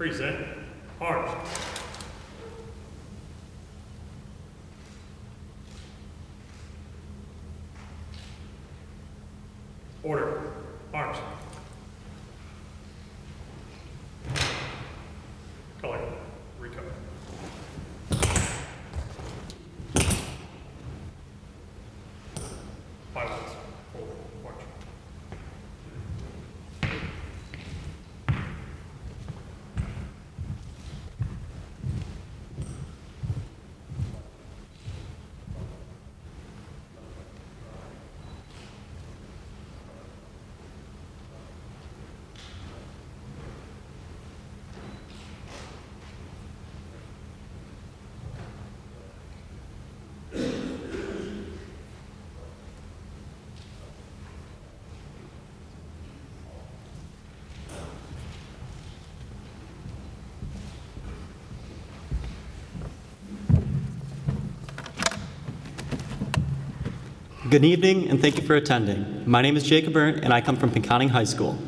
Present arms. Order. Arms. Color. Recover. Violence. Forward. March. Good evening, and thank you for attending. My name is Jacob Berndt, and I come from Pinconning High School.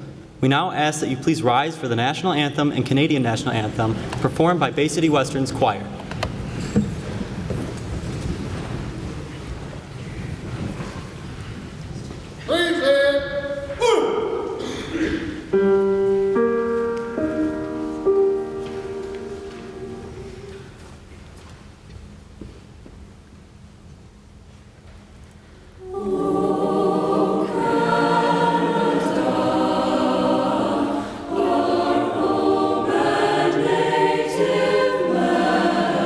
We now ask that you please rise for the National Anthem and Canadian National Anthem, performed by Bay City Western's choir. Native land.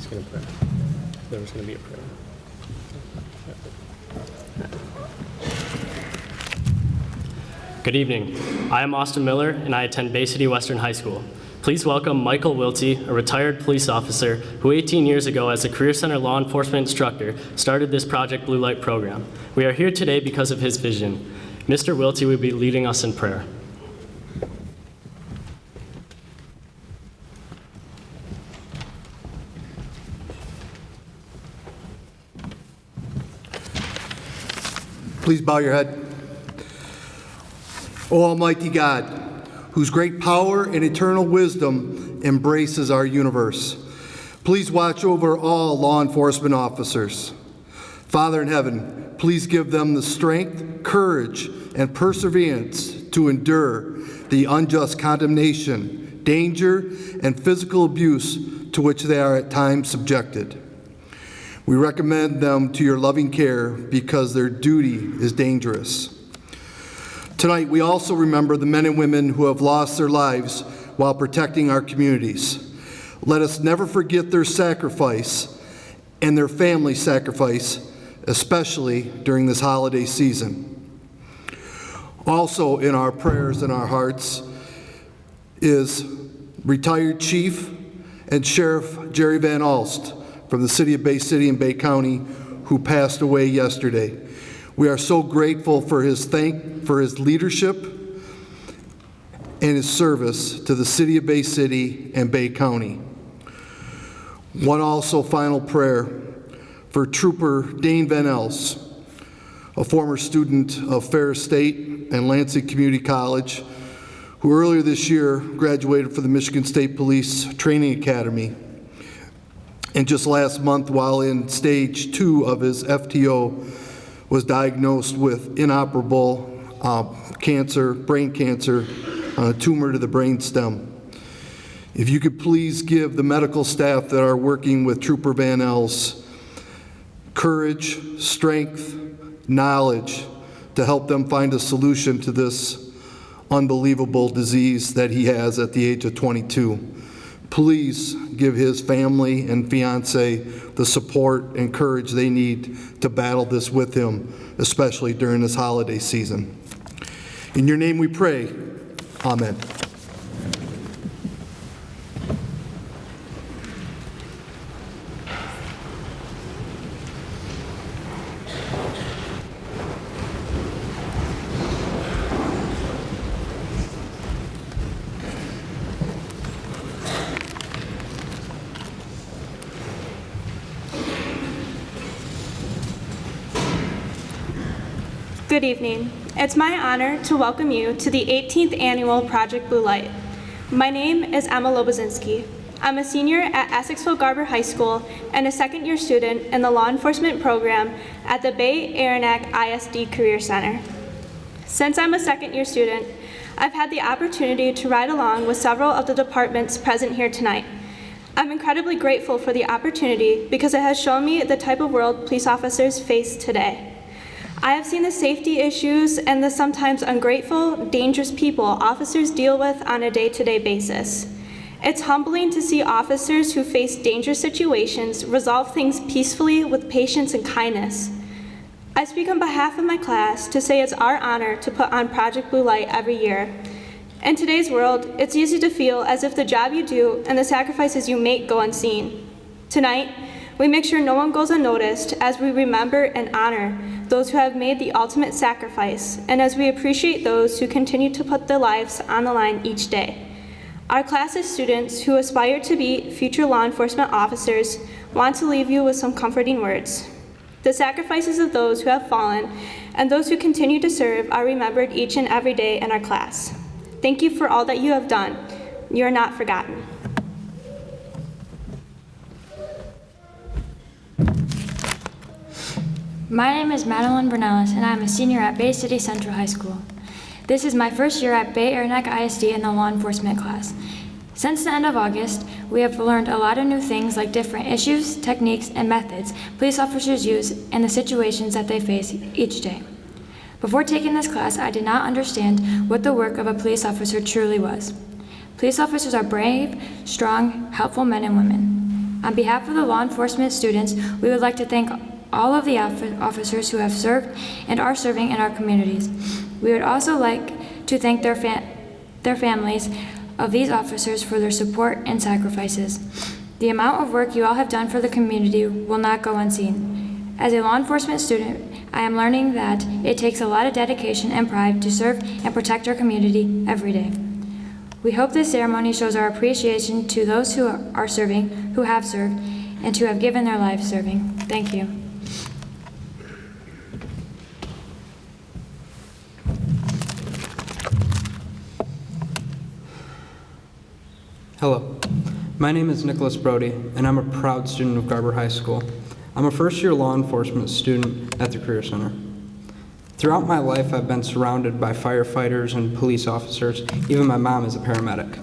going to pray. There was going to be a prayer. Good evening. I am Austin Miller, and I attend BAISD Western High School. Please welcome Michael Wiltsey, a retired police officer who 18 years ago as a Career Center law enforcement instructor started this Project Blue Light program. We are here today because of his vision. Mr. Wiltsey will be leading us in prayer. Please bow your head. O Almighty God, whose great power and eternal wisdom embraces our universe, please watch over all law enforcement officers. Father in heaven, please give them the strength, courage, and perseverance to endure the unjust condemnation, danger, and physical abuse to which they are at times subjected. We recommend them to your loving care because their duty is dangerous. Tonight, we also remember the men and women who have lost their lives while protecting our communities. Let us never forget their sacrifice and their family sacrifice, especially during this holiday season. Also in our prayers and our hearts is retired Chief and Sheriff Jerry Van Alst from the city of Bay City and Bay County, who passed away yesterday. We are so grateful for his leadership and his service to the city of Bay City and Bay County. One also final prayer for Trooper Dane Van Els, a former student of Ferris State and Lansing Community College, who earlier this year graduated from the Michigan State Police Training Academy. And just last month, while in stage 2 of his FTO, was diagnosed with inoperable cancer, brain cancer, tumor to the brainstem. If you could please give the medical staff that are working with Trooper Van Els courage, strength, knowledge to help them find a solution to this unbelievable disease that he has at the age of 22. Please give his family and fiance the support and courage they need to battle this with him, especially during this holiday season. In your name we pray, amen. Good evening. It's my honor to welcome you to the 18th Annual Project Blue Light. My name is Emma Lobozinski. I'm a senior at Essexville-Garber High School and a second-year student in the law enforcement program at the Bay Aranac ISD Career Center. Since I'm a second-year student, I've had the opportunity to ride along with several of the departments present here tonight. I'm incredibly grateful for the opportunity because it has shown me the type of world police officers face today. I have seen the safety issues and the sometimes ungrateful, dangerous people officers deal with on a day-to-day basis. It's humbling to see officers who face dangerous situations resolve things peacefully with patience and kindness. I speak on behalf of my class to say it's our honor to put on Project Blue Light every year. In today's world, it's easy to feel as if the job you do and the sacrifices you make go unseen. Tonight, we make sure no one goes unnoticed as we remember and honor those who have made the ultimate sacrifice, and as we appreciate those who continue to put their lives on the line each day. Our class's students who aspire to be future law enforcement officers want to leave you with some comforting words. The sacrifices of those who have fallen and those who continue to serve are remembered each and every day in our class. Thank you for all that you have done. You are not forgotten. My name is Madeline Bernellis, and I am a senior at Bay City Central High School. This is my first year at Bay Aranac ISD in the law enforcement class. Since the end of August, we have learned a lot of new things like different issues, techniques, and methods police officers use and the situations that they face each day. Before taking this class, I did not understand what the work of a police officer truly was. Police officers are brave, strong, helpful men and women. On behalf of the law enforcement students, we would like to thank all of the officers who have served and are serving in our communities. We would also like to thank their families of these officers for their support and sacrifices. The amount of work you all have done for the community will not go unseen. As a law enforcement student, I am learning that it takes a lot of dedication and pride to serve and protect our community every day. We hope this ceremony shows our appreciation to those who are serving, who have served, and who have given their lives serving. Thank you. Hello, my name is Nicholas Brody, and I'm a proud student of Garber High School. I'm a first-year law enforcement student at the Career Center. Throughout my life, I've been surrounded by firefighters and police officers. Even my mom is a paramedic.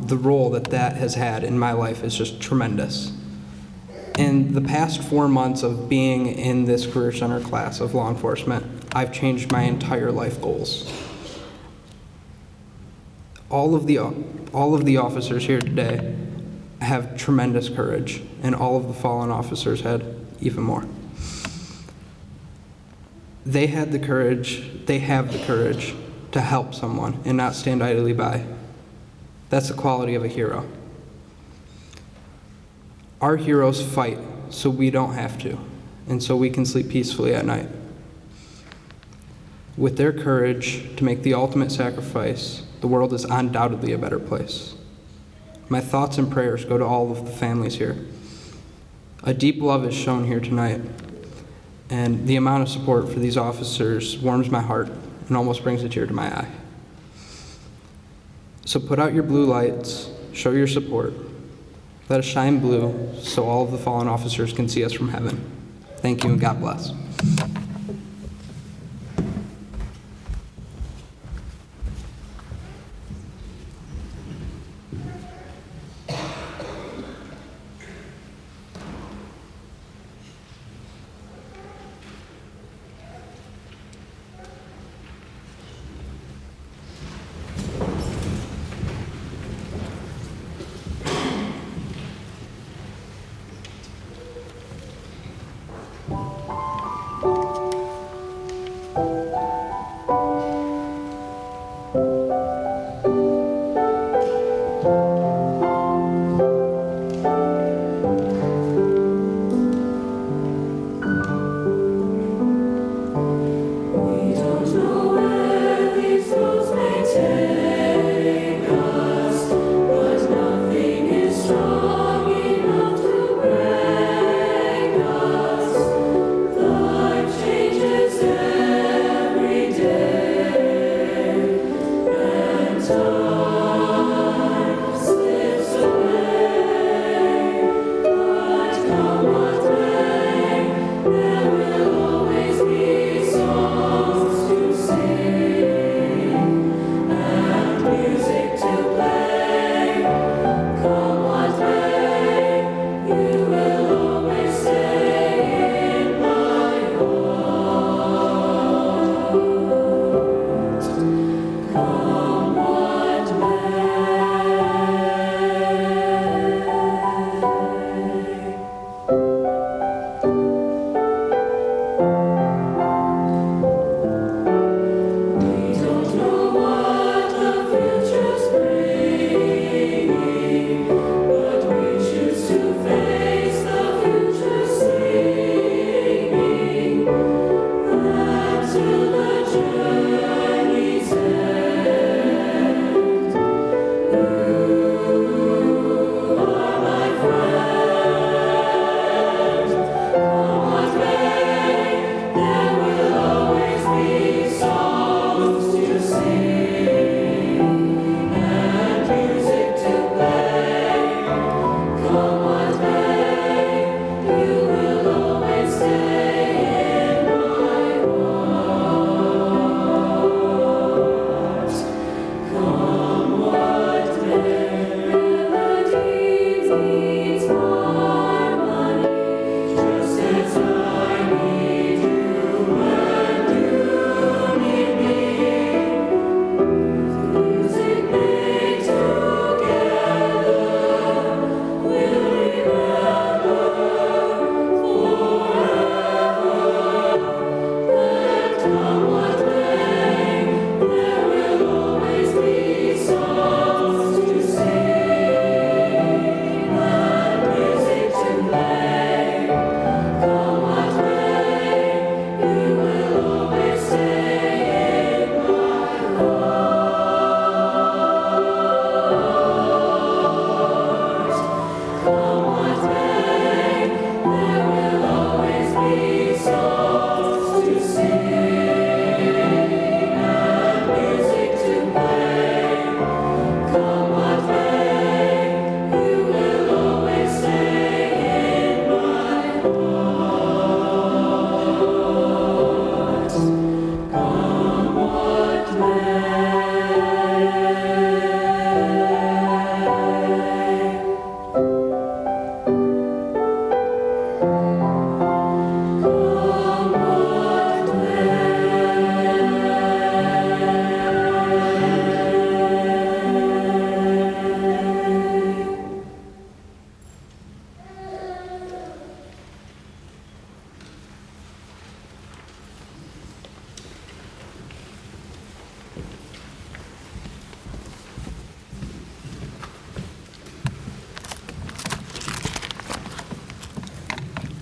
The role that has had in my life is just tremendous. In the past 4 months of being in this Career Center class of law enforcement, I've changed my entire life goals. All of the officers here today have tremendous courage, and all of the fallen officers had even more. They have the courage to help someone and not stand idly by. That's the quality of a hero. Our heroes fight so we don't have to, and so we can sleep peacefully at night. With their courage to make the ultimate sacrifice, the world is undoubtedly a better place. My thoughts and prayers go to all of the families here. A deep love is shown here tonight, and the amount of support for these officers warms my heart and almost brings a tear to my eye. So put out your blue lights, show your support. Let us shine blue so all of the fallen officers can see us from heaven. Thank you and God bless.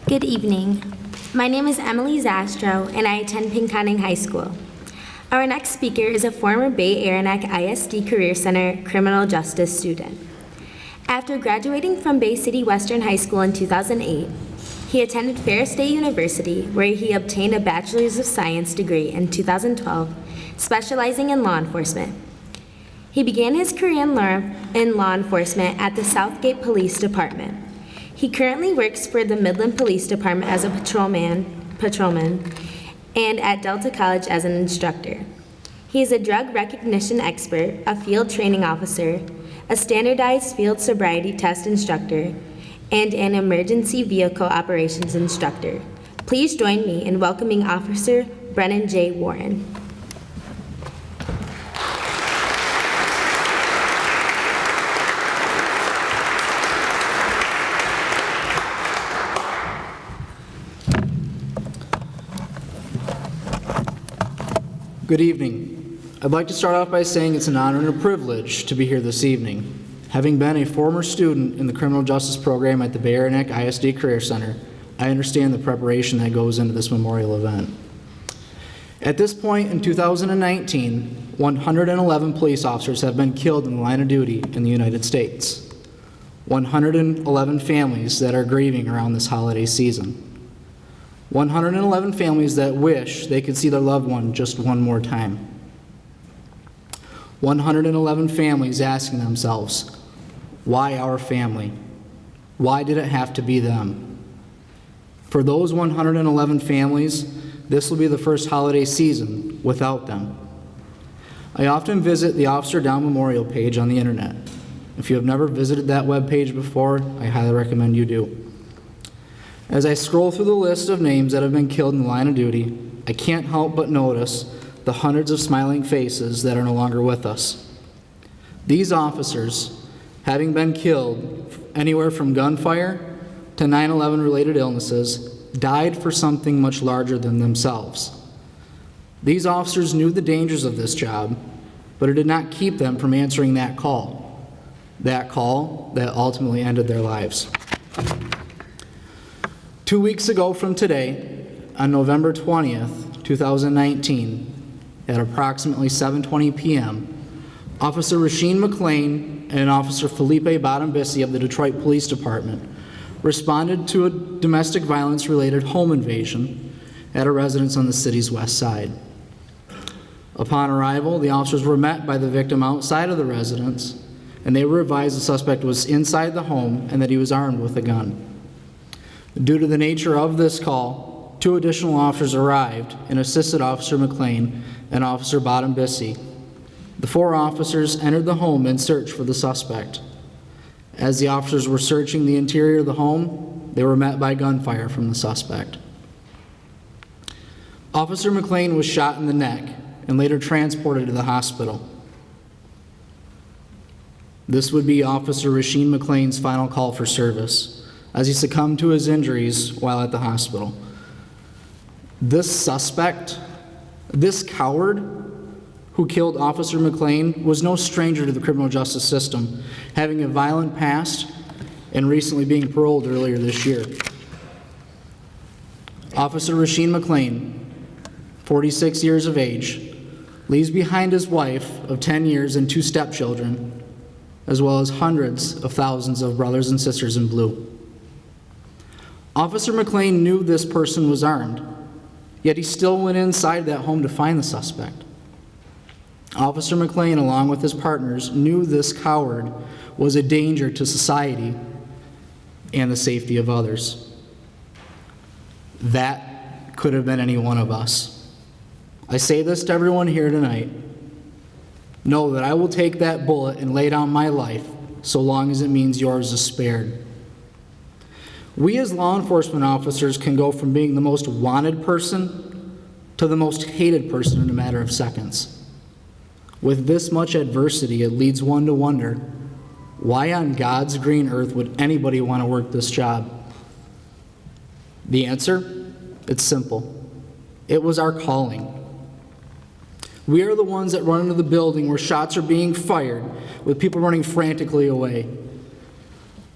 Good evening. My name is Emily Zastro, and I attend Pinconning High School. Our next speaker is a former Bay Aranac ISD Career Center criminal justice student. After graduating from Bay City Western High School in 2008, he attended Ferris State University, where he obtained a Bachelor's of Science degree in 2012, specializing in law enforcement. He began his career in law enforcement at the Southgate Police Department. He currently works for the Midland Police Department as a patrolman, and at Delta College as an instructor. He is a drug recognition expert, a field training officer, a standardized field sobriety test instructor, and an emergency vehicle operations instructor. Please join me in welcoming Officer Brennan J. Warren. Good evening. I'd like to start off by saying it's an honor and a privilege to be here this evening. Having been a former student in the criminal justice program at the Bay Aranac ISD Career Center, I understand the preparation that goes into this memorial event. At this point in 2019, 111 police officers have been killed in the line of duty in the United States. 111 families that are grieving around this holiday season. 111 families that wish they could see their loved one just one more time. 111 families asking themselves, why our family? Why did it have to be them? For those 111 families, this will be the first holiday season without them. I often visit the Officer Down Memorial page on the internet. If you have never visited that web page before, I highly recommend you do. As I scroll through the list of names that have been killed in the line of duty, I can't help but notice the hundreds of smiling faces that are no longer with us. These officers, having been killed anywhere from gunfire to 9/11 related illnesses, died for something much larger than themselves. These officers knew the dangers of this job, but it did not keep them from answering that call that ultimately ended their lives. 2 weeks ago from today, on November 20th, 2019, at approximately 7:20 p.m., Officer Rasheen McLean and Officer Felipe Bottombissi of the Detroit Police Department responded to a domestic violence-related home invasion at a residence on the city's west side. Upon arrival, the officers were met by the victim outside of the residence, and they were advised the suspect was inside the home and that he was armed with a gun. Due to the nature of this call, 2 additional officers arrived and assisted Officer McLean and Officer Bottombissi. The 4 officers entered the home in search for the suspect. As the officers were searching the interior of the home, they were met by gunfire from the suspect. Officer McLean was shot in the neck and later transported to the hospital. This would be Officer Rasheen McLean's final call for service, as he succumbed to his injuries while at the hospital. This suspect, this coward who killed Officer McLean, was no stranger to the criminal justice system, having a violent past and recently being paroled earlier this year. Officer Rasheen McLean, 46 years of age, leaves behind his wife of 10 years and 2 stepchildren, as well as hundreds of thousands of brothers and sisters in blue. Officer McLean knew this person was armed, yet he still went inside that home to find the suspect. Officer McLean, along with his partners, knew this coward was a danger to society and the safety of others. That could have been any one of us. I say this to everyone here tonight. Know that I will take that bullet and lay down my life so long as it means yours is spared. We as law enforcement officers can go from being the most wanted person to the most hated person in a matter of seconds. With this much adversity, it leads one to wonder, why on God's green earth would anybody want to work this job? The answer? It's simple. It was our calling. We are the ones that run into the building where shots are being fired with people running frantically away.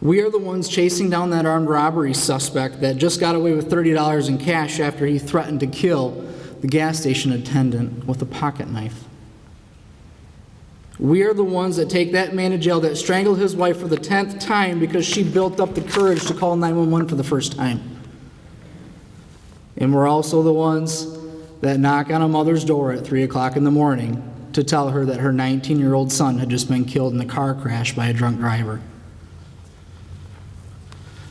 We are the ones chasing down that armed robbery suspect that just got away with $30 in cash after he threatened to kill the gas station attendant with a pocket knife. We are the ones that take that man to jail that strangled his wife for the 10th time because she built up the courage to call 911 for the first time. And we're also the ones that knock on a mother's door at 3 o'clock in the morning to tell her that her 19-year-old son had just been killed in a car crash by a drunk driver.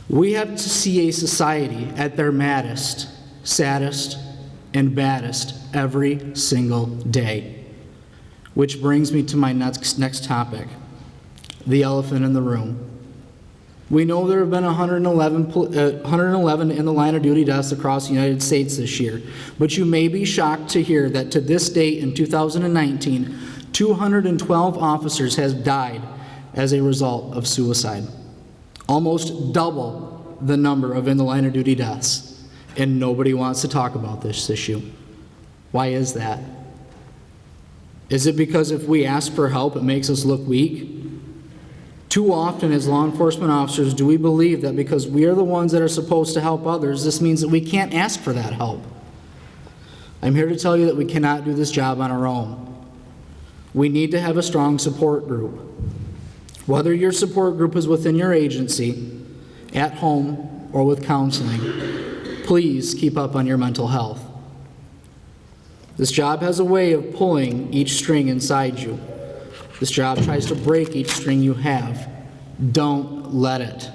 We have to see a society at their maddest, saddest, and baddest every single day. Which brings me to my next topic, the elephant in the room. We know there have been 111 in the line of duty deaths across the United States this year, but you may be shocked to hear that to this date in 2019, 212 officers have died as a result of suicide. Almost double the number of in the line of duty deaths, and nobody wants to talk about this issue. Why is that? Is it because if we ask for help, it makes us look weak? Too often as law enforcement officers do we believe that because we are the ones that are supposed to help others, this means that we can't ask for that help. I'm here to tell you that we cannot do this job on our own. We need to have a strong support group. Whether your support group is within your agency, at home, or with counseling, please keep up on your mental health. This job has a way of pulling each string inside you. This job tries to break each string you have. Don't let it.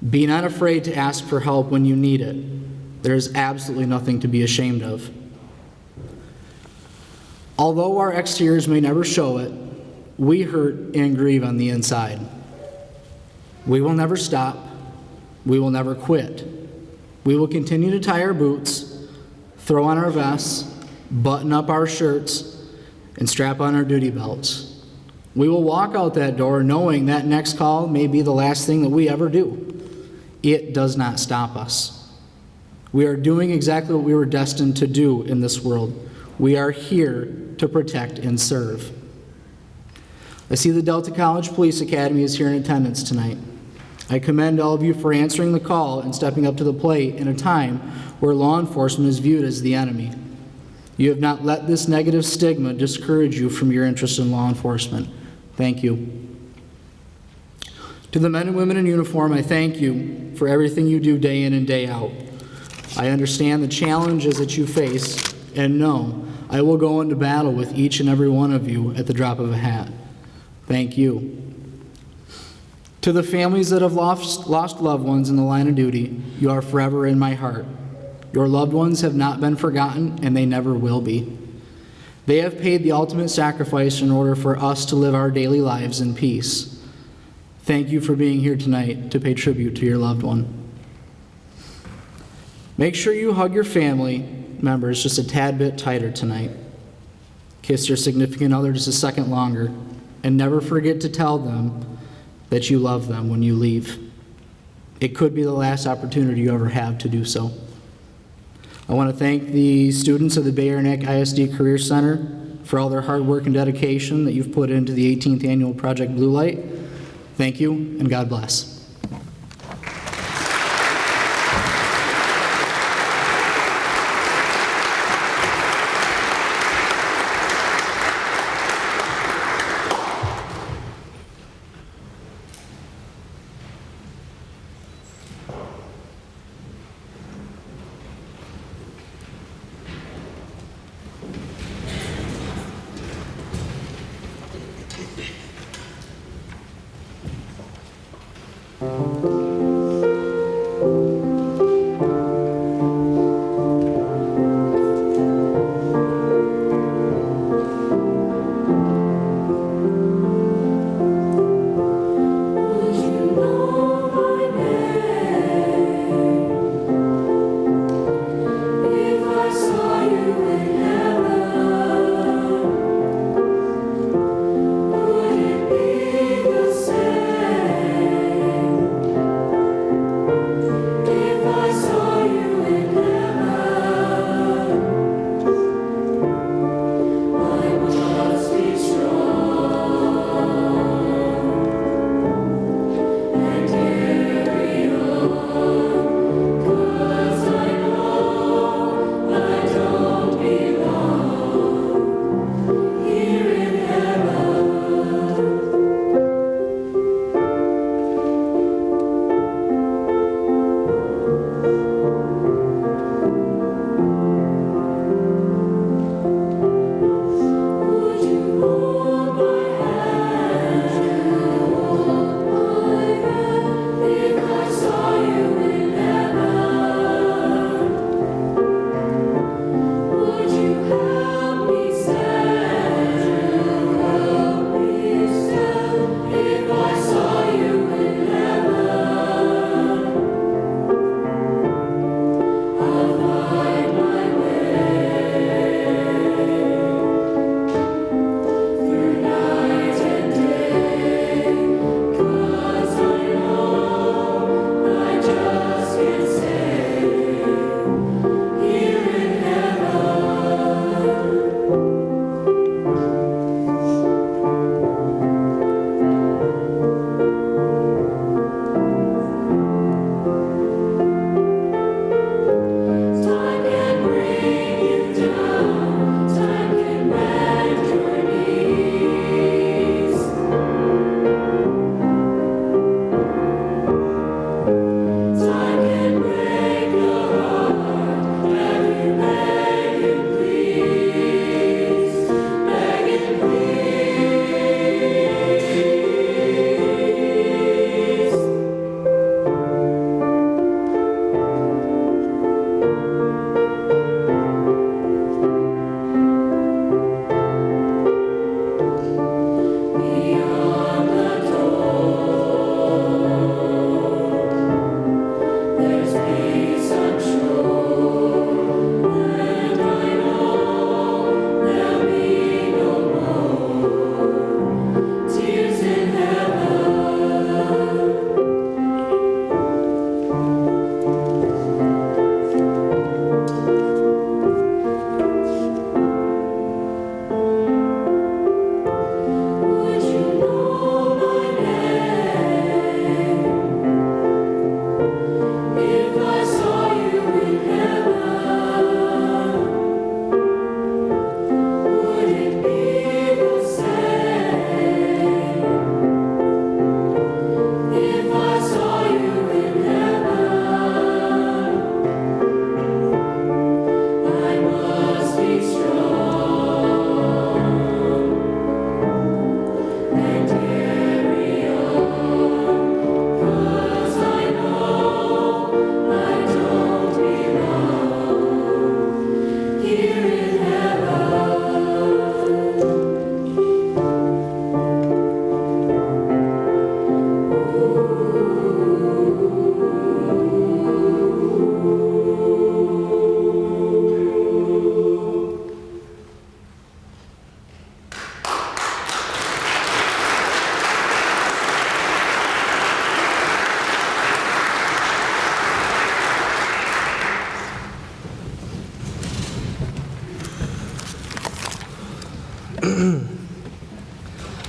Be not afraid to ask for help when you need it. There is absolutely nothing to be ashamed of. Although our exteriors may never show it, we hurt and grieve on the inside. We will never stop. We will never quit. We will continue to tie our boots, throw on our vests, button up our shirts, and strap on our duty belts. We will walk out that door knowing that next call may be the last thing that we ever do. It does not stop us. We are doing exactly what we were destined to do in this world. We are here to protect and serve. I see the Delta College Police Academy is here in attendance tonight. I commend all of you for answering the call and stepping up to the plate in a time where law enforcement is viewed as the enemy. You have not let this negative stigma discourage you from your interest in law enforcement. Thank you. To the men and women in uniform, I thank you for everything you do day in and day out. I understand the challenges that you face, and know I will go into battle with each and every one of you at the drop of a hat. Thank you. To the families that have lost loved ones in the line of duty, you are forever in my heart. Your loved ones have not been forgotten, and they never will be. They have paid the ultimate sacrifice in order for us to live our daily lives in peace. Thank you for being here tonight to pay tribute to your loved one. Make sure you hug your family members just a tad bit tighter tonight. Kiss your significant other just a second longer, and never forget to tell them that you love them when you leave. It could be the last opportunity you ever have to do so. I want to thank the students of the Bay Area Neck ISD Career Center for all their hard work and dedication that you've put into the 18th annual Project Blue Light. Thank you, and God bless.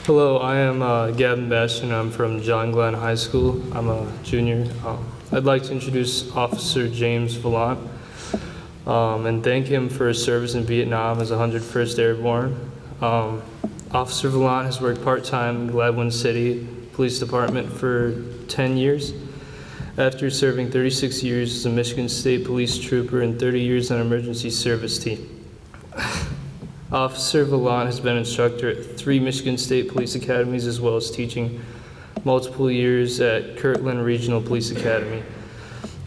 Hello, I am Gavin Bastian. I'm from John Glenn High School. I'm a junior. I'd like to introduce Officer James Vallant and thank him for his service in Vietnam as 101st Airborne. Officer Vallant has worked part-time in Gladwin City Police Department for 10 years. After serving 36 years as a Michigan State Police Trooper and 30 years on emergency service team. Officer Vallant has been instructor at 3 Michigan State Police Academies as well as teaching multiple years at Kirtland Regional Police Academy.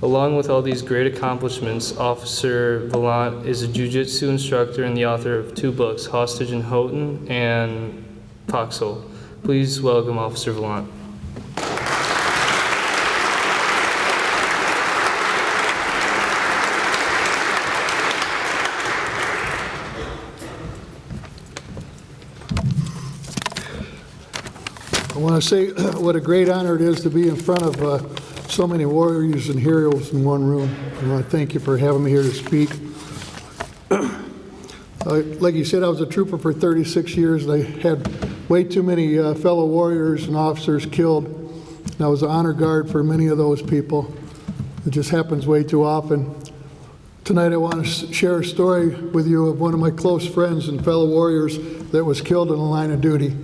Along with all these great accomplishments, Officer Vallant is a jiu-jitsu instructor and the author of 2 books, Hostage in Houghton and Foxhole. Please welcome Officer Vallant. I want to say what a great honor it is to be in front of so many warriors and heroes in one room. I want to thank you for having me here to speak. Like you said, I was a trooper for 36 years. I had way too many fellow warriors and officers killed. And I was an honor guard for many of those people. It just happens way too often. Tonight I want to share a story with you of one of my close friends and fellow warriors that was killed in the line of duty.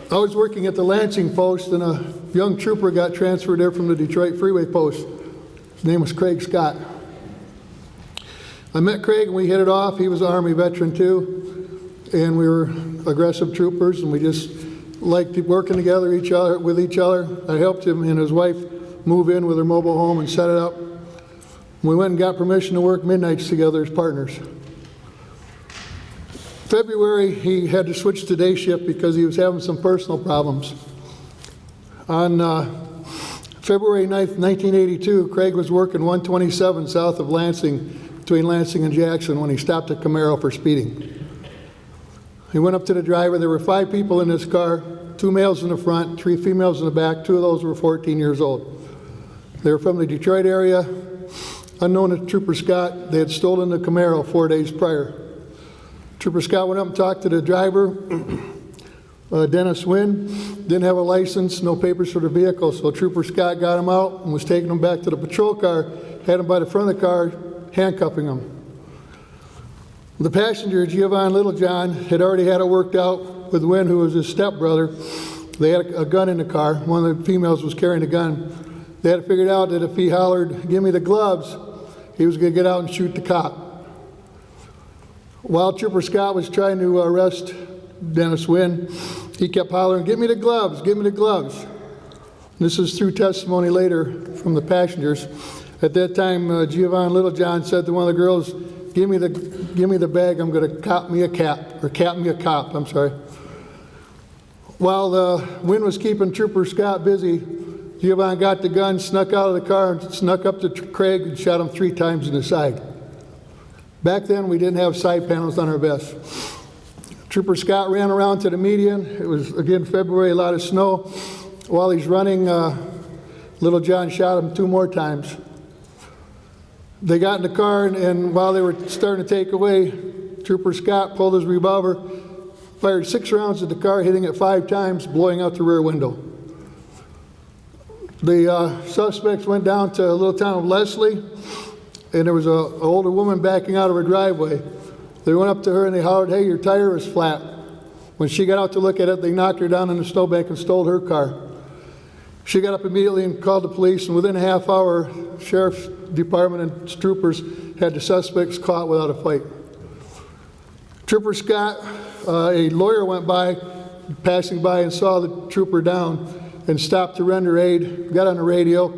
I was working at the Lansing post and a young trooper got transferred there from the Detroit Freeway post. His name was Craig Scott. I met Craig and we hit it off. He was an Army veteran too, and we were aggressive troopers and we just liked working together with each other. I helped him and his wife move in with her mobile home and set it up. We went and got permission to work midnights together as partners. February, he had to switch to day shift because he was having some personal problems. On February 9th, 1982, Craig was working 127 south of Lansing, between Lansing and Jackson, when he stopped a Camaro for speeding. He went up to the driver. There were 5 people in this car, 2 males in the front, 3 females in the back. 2 of those were 14 years old. They were from the Detroit area. Unknown to Trooper Scott, they had stolen the Camaro 4 days prior. Trooper Scott went up and talked to the driver, Dennis Wynn. Didn't have a license, no papers for the vehicle, so Trooper Scott got him out and was taking him back to the patrol car, had him by the front of the car, handcuffing him. The passenger, Giovanni Littlejohn, had already had it worked out with Wynn, who was his stepbrother. They had a gun in the car. One of the females was carrying a gun. They had figured out that if he hollered, "Give me the gloves," he was going to get out and shoot the cop. While Trooper Scott was trying to arrest Dennis Wynn, he kept hollering, "Give me the gloves, give me the gloves." This is through testimony later from the passengers. At that time, Giovanni Littlejohn said to one of the girls, give me the bag, I'm going to cap me a cop, I'm sorry. While Wynn was keeping Trooper Scott busy, Giovanni got the gun, snuck out of the car, and snuck up to Craig and shot him 3 times in the side. Back then, we didn't have side panels on our vests. Trooper Scott ran around to the median. It was, again, February, a lot of snow. While he's running, Littlejohn shot him 2 more times. They got in the car, and while they were starting to take away, Trooper Scott pulled his revolver, fired 6 rounds at the car, hitting it 5 times, blowing out the rear window. The suspects went down to a little town of Leslie, and there was an older woman backing out of her driveway. They went up to her and they hollered, "Hey, your tire is flat." When she got out to look at it, they knocked her down in the snowbank and stole her car. She got up immediately and called the police, and within a half hour, Sheriff's Department and troopers had the suspects caught without a fight. Trooper Scott, a lawyer went by, passing by, and saw the trooper down and stopped to render aid, got on the radio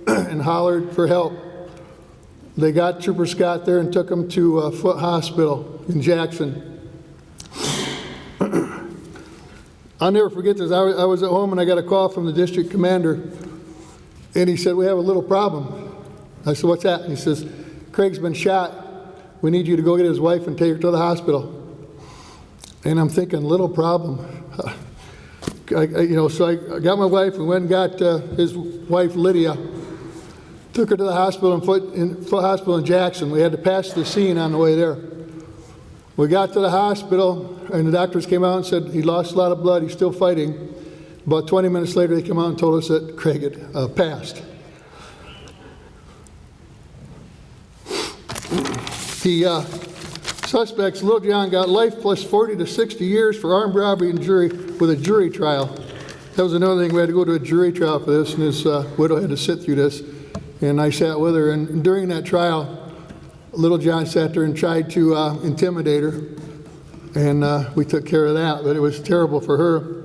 and hollered for help. They got Trooper Scott there and took him to Foot Hospital in Jackson. I'll never forget this. I was at home and I got a call from the district commander, and he said, "We have a little problem." I said, "What's that?" And he says, "Craig's been shot. We need you to go get his wife and take her to the hospital." And I'm thinking, little problem. So I got my wife and went and got his wife, Lydia. Took her to the hospital Foot Hospital in Jackson. We had to pass the scene on the way there. We got to the hospital, and the doctors came out and said he lost a lot of blood, he's still fighting. About 20 minutes later, they came out and told us that Craig had passed. The suspects, Little John, got life plus 40 to 60 years for armed robbery and with a jury trial. That was another thing, we had to go to a jury trial for this, and his widow had to sit through this, and I sat with her, and during that trial, Little John sat there and tried to intimidate her, and we took care of that, but it was terrible for her.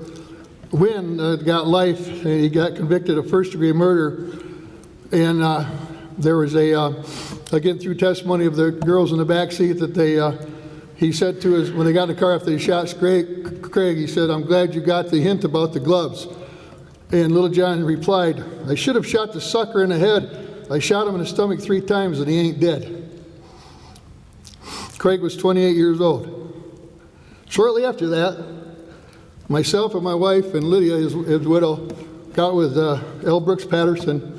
Wynn got life, and he got convicted of first-degree murder, and there was again through testimony of the girls in the back seat that he said to us, when they got in the car after they shot Craig, he said, "I'm glad you got the hint about the gloves." And Little John replied, "I should have shot the sucker in the head. I shot him in the stomach 3 times and he ain't dead." Craig was 28 years old. Shortly after that, myself and my wife and Lydia, his widow, got with L. Brooks Patterson,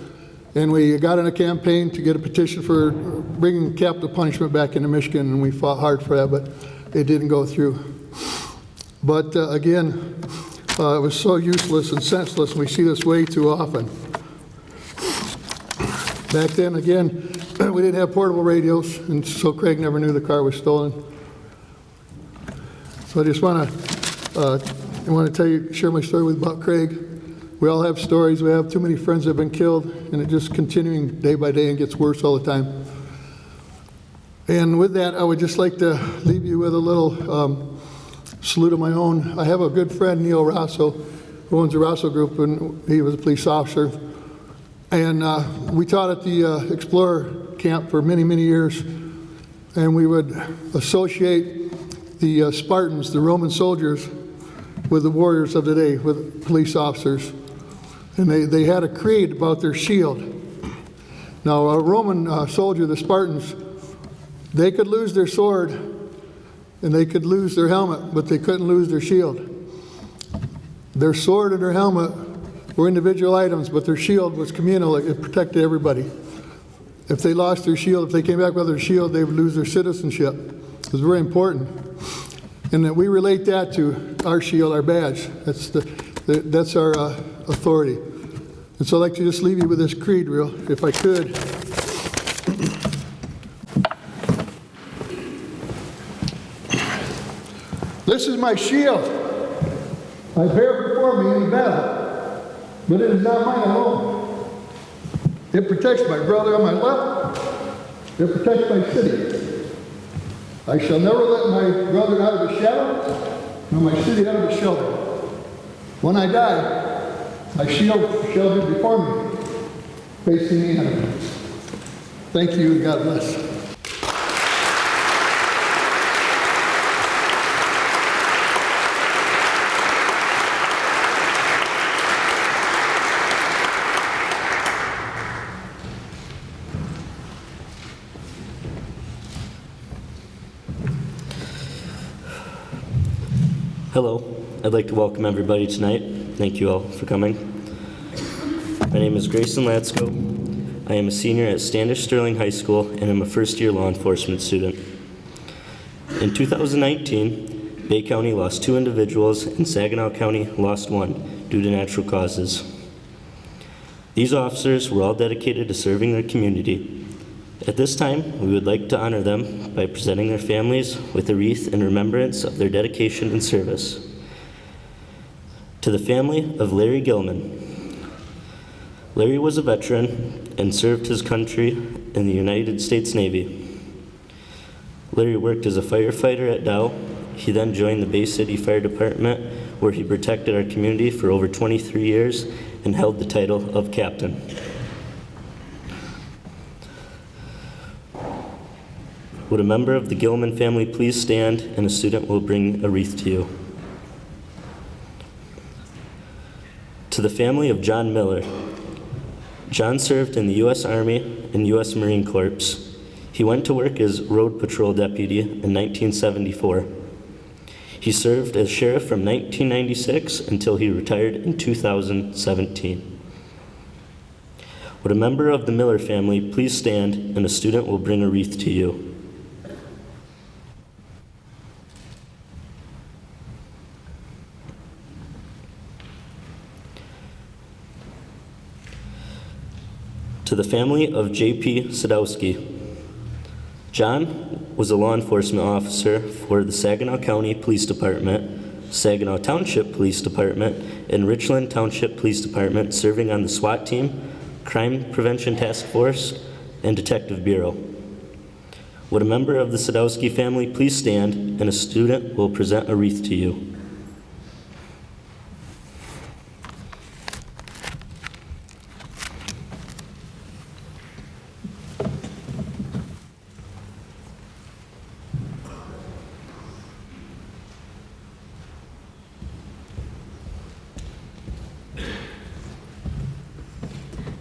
and we got in a campaign to get a petition for bringing capital punishment back into Michigan, and we fought hard for that, but it didn't go through. But again, it was so useless and senseless, and we see this way too often. Back then, again, we didn't have portable radios, and so Craig never knew the car was stolen. So I just want to tell you, share my story about Craig. We all have stories. We have too many friends that have been killed, and it's just continuing day by day and gets worse all the time. And with that, I would just like to leave you with a little salute of my own. I have a good friend, Neil Rosso, who owns the Rosso Group, and he was a police officer. And we taught at the Explorer Camp for many, many years, and we would associate the Spartans, the Roman soldiers, with the warriors of the day, with police officers. And they had a creed about their shield. Now, a Roman soldier, the Spartans, they could lose their sword and they could lose their helmet, but they couldn't lose their shield. Their sword and their helmet were individual items, but their shield was communal. It protected everybody. If they lost their shield, if they came back with their shield, they would lose their citizenship. It was very important. And that we relate that to our shield, our badge. That's our authority. And so I'd like to just leave you with this creed, if I could. This is my shield. I bear before me in battle, but it is not mine alone. It protects my brother on my left. It protects my city. I shall never let my brother out of the shadow, nor my city out of the shelter. When I die, my shield shall be before me, facing the enemy. Thank you, and God bless. Hello, I'd like to welcome everybody tonight. Thank you all for coming. My name is Grayson Latsko. I am a senior at Standish Sterling High School, and I'm a first-year law enforcement student. In 2019, Bay County lost 2 individuals, and Saginaw County lost 1 due to natural causes. These officers were all dedicated to serving their community. At this time, we would like to honor them by presenting their families with a wreath in remembrance of their dedication and service. To the family of Larry Gilman. Larry was a veteran and served his country in the United States Navy. Larry worked as a firefighter at Dow. He then joined the Bay City Fire Department, where he protected our community for over 23 years and held the title of captain. Would a member of the Gilman family please stand, and a student will bring a wreath to you. To the family of John Miller. John served in the U.S. Army and U.S. Marine Corps. He went to work as road patrol deputy in 1974. He served as sheriff from 1996 until he retired in 2017. Would a member of the Miller family please stand, and a student will bring a wreath to you. To the family of J.P. Sadowski. John was a law enforcement officer for the Saginaw County Police Department, Saginaw Township Police Department, and Richland Township Police Department, serving on the SWAT team, Crime Prevention Task Force, and Detective Bureau. Would a member of the Sadowski family please stand, and a student will present a wreath to you.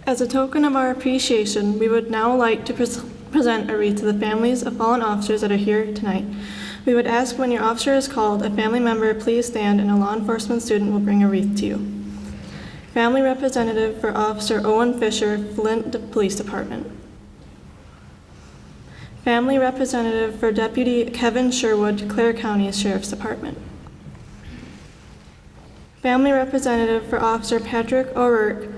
As a token of our appreciation, we would now like to present a wreath to the families of fallen officers that are here tonight. We would ask when your officer is called, a family member please stand and a law enforcement student will bring a wreath to you. Family representative for Officer Owen Fisher, Flint Police Department. Family representative for Deputy Kevin Sherwood, Clare County Sheriff's Department. Family representative for Officer Patrick O'Rourke,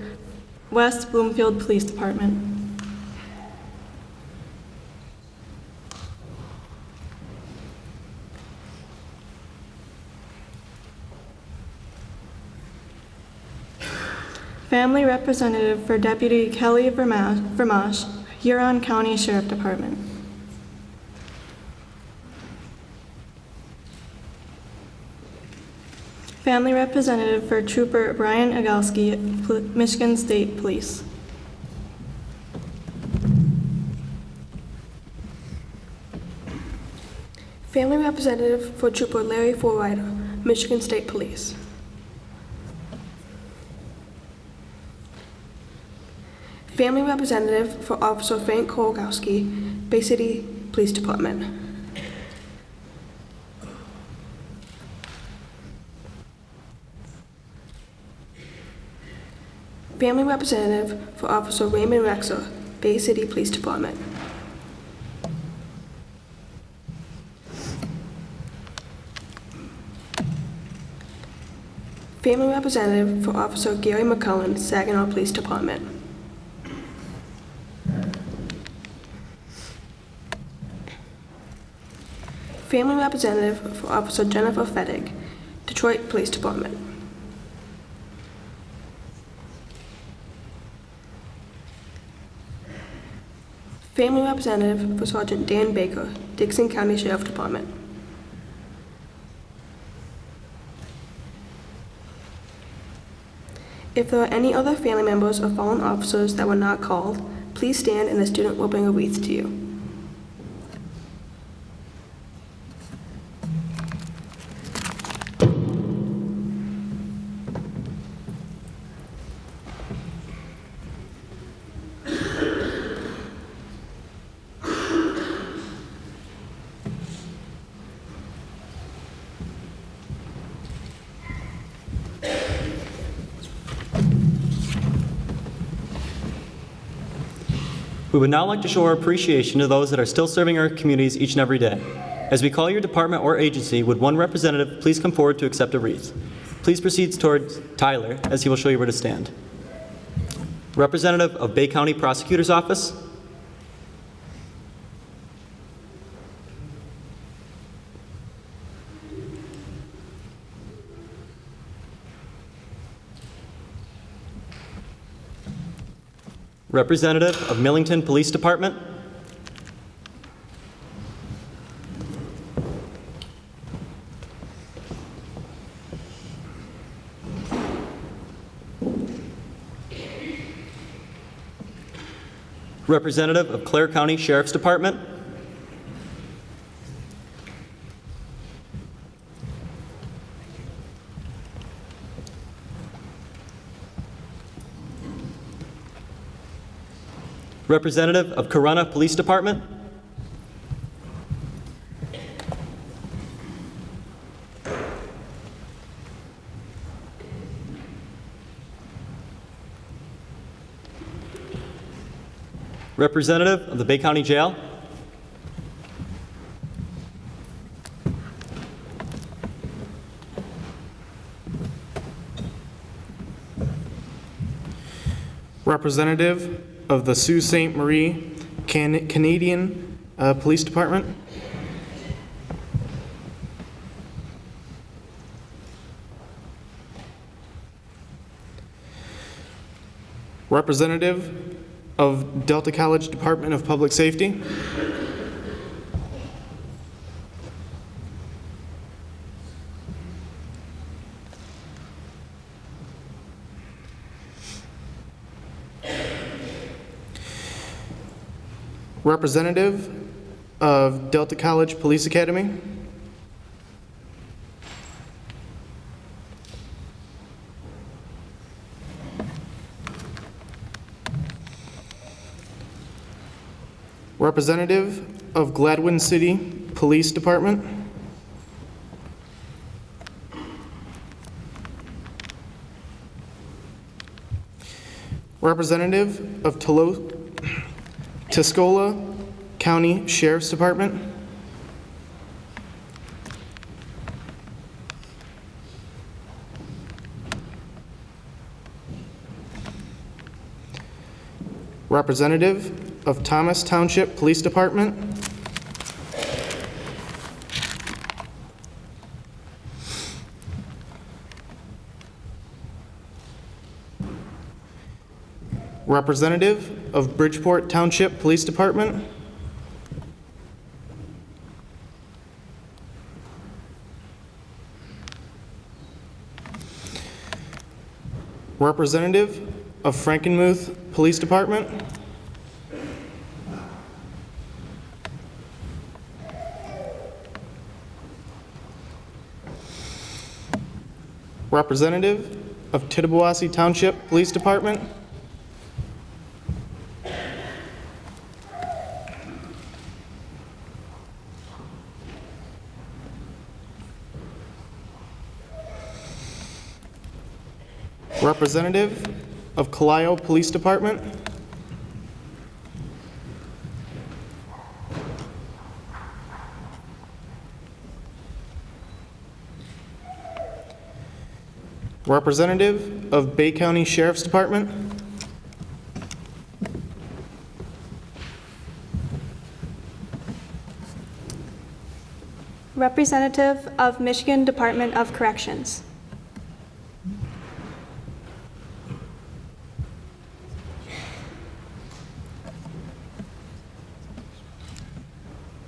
West Bloomfield Police Department. Family representative for Deputy Kelly Vermash, Huron County Sheriff Department. Family representative for Trooper Brian Agalski, Michigan State Police. Family representative for Trooper Larry Forrider, Michigan State Police. Family representative for Officer Frank Kolgowski, Bay City Police Department. Family representative for Officer Raymond Rexer, Bay City Police Department. Family representative for Officer Gary McCullen, Saginaw Police Department. Family representative for Officer Jennifer Fettig, Detroit Police Department. Family representative for Sergeant Dan Baker, Dixon County Sheriff Department. If there are any other family members of fallen officers that were not called, please stand and the student will bring a wreath to you. We would now like to show our appreciation to those that are still serving our communities each and every day. As we call your department or agency, would one representative please come forward to accept a wreath? Please proceed towards Tyler, as he will show you where to stand. Representative of Bay County Prosecutor's Office. Representative of Millington Police Department. Representative of Clare County Sheriff's Department. Representative of Corunna Police Department. Representative of the Bay County Jail. Representative of the Sault Ste. Marie Canadian Police Department. Representative of Delta College Department of Public Safety. Representative of Delta College Police Academy. Representative of Gladwin City Police Department. Representative of Tuscola County Sheriff's Department. Representative of Thomas Township Police Department. Representative of Bridgeport Township Police Department. Representative of Frankenmuth Police Department. Representative of Tittabawassee Township Police Department. Representative of Callio Police Department. Representative of Bay County Sheriff's Department. Representative of Michigan Department of Corrections.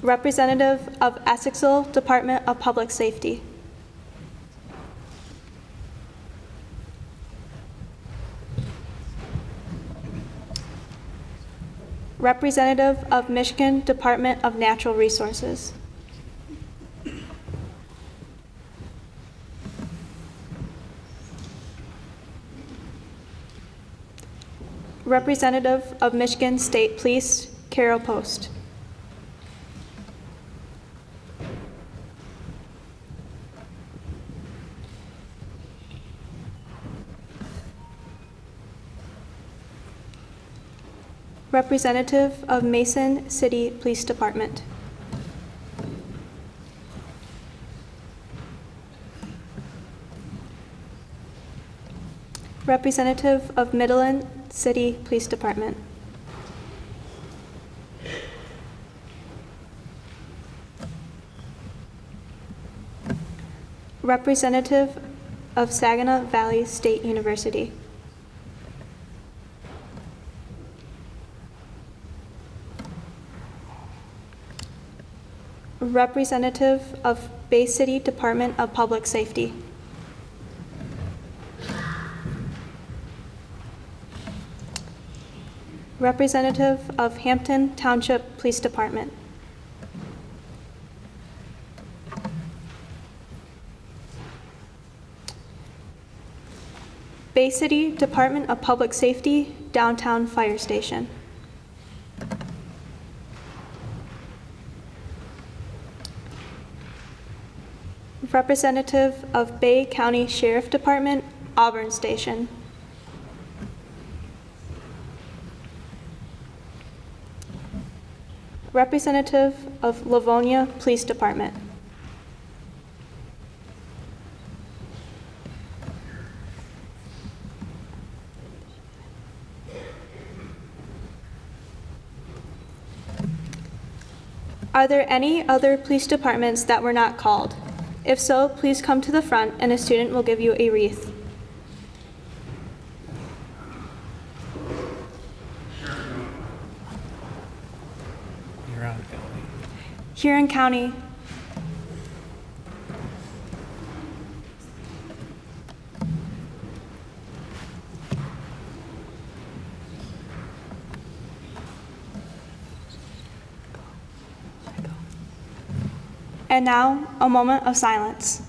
Representative of Essexville Department of Public Safety. Representative of Michigan Department of Natural Resources. Representative of Michigan State Police, Carroll Post. Representative of Mason City Police Department. Representative of Midland City Police Department. Representative of Saginaw Valley State University. Representative of Bay City Department of Public Safety. Representative of Hampton Township Police Department. Bay City Department of Public Safety, Downtown Fire Station. Representative of Bay County Sheriff Department, Auburn Station. Representative of Livonia Police Department. Are there any other police departments that were not called? If so, please come to the front and a student will give you a wreath. Huron County. And now, a moment of silence.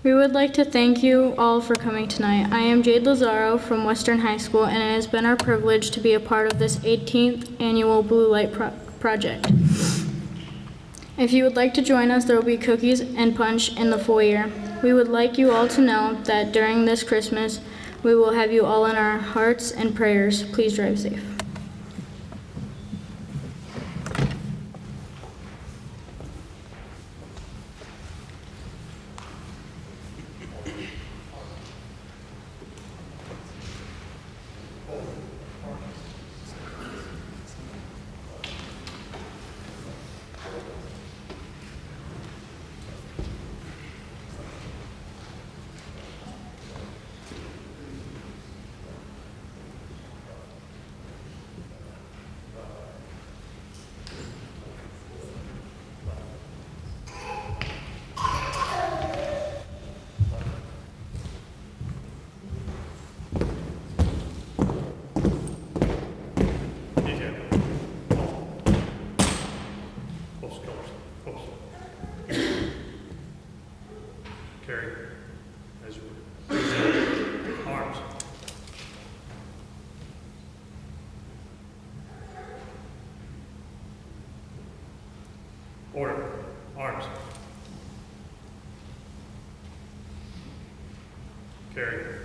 We would like to thank you all for coming tonight. I am Jade Lazaro from Western High School, and it has been our privilege to be a part of this 18th annual Blue Light project. If you would like to join us, there will be cookies and punch in the foyer. We would like you all to know that during this Christmas, we will have you all in our hearts and prayers. Please drive safe. Carry. As presented. Arms. Order. Arms. Carry.